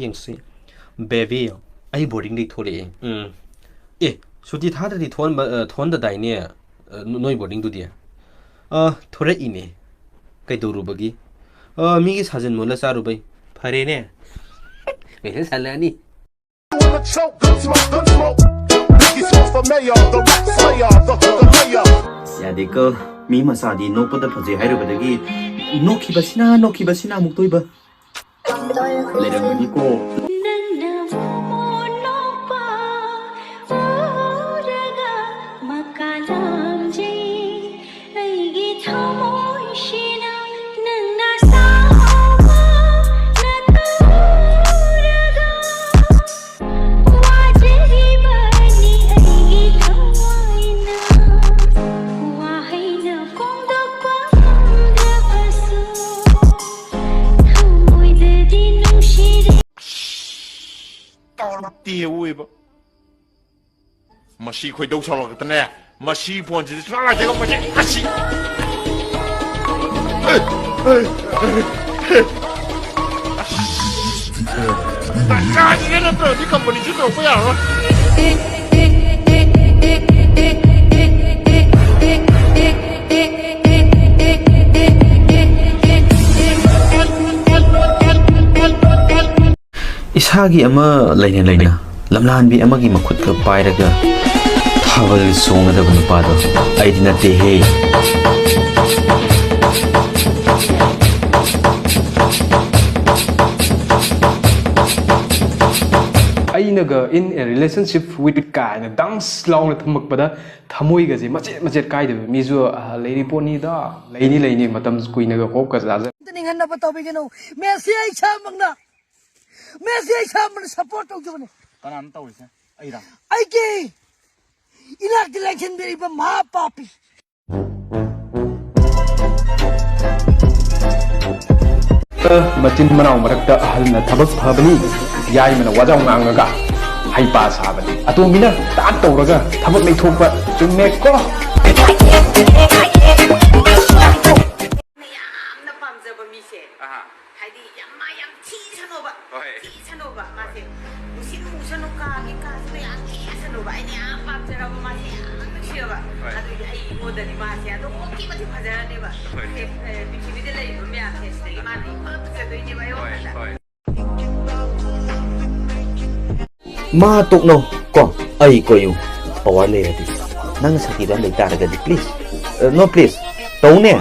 yengsi baby ai boarding dei thole e suti thada di thon da dai ne noi boarding du dia thore ine kai do rubagi mi gi sajin mola charu bai phare ne me salani ya de ko mi ma sa di no pa da phaje hai ro ba gi no ki basina muk toi ba le rang gi ko 띠우이버 마시 거의 너처럼 같네 마시 본지 잘 제가 뭐지 아시 나 이제는 또 어디 컴퍼니 주도 뭐야 isagi ama laina lamlan bi amagi makhut ka pairaga thawal songa da ban pa do ai dina te he ainaga in a relationship with guy na dance long na thamak pada thamoi ga je macet kai de mi ju leiri poni da leini matam kuina ga hop ka za ning han na pataw bi geno messi ai chamang na Messi ay sama support tau jone. Kanan tau isa. Ai ra. Ai ke. Inak election beri ba ma papi. Macin manau marakta ahal na thabak phabani yai mana wajau ngangaga hai pa sabani atu mina ta tawraga thabak nei thokpa chumme ko ma tok no ko ai ko yu pawale ati nang sakira le ta ga di please no please tau ne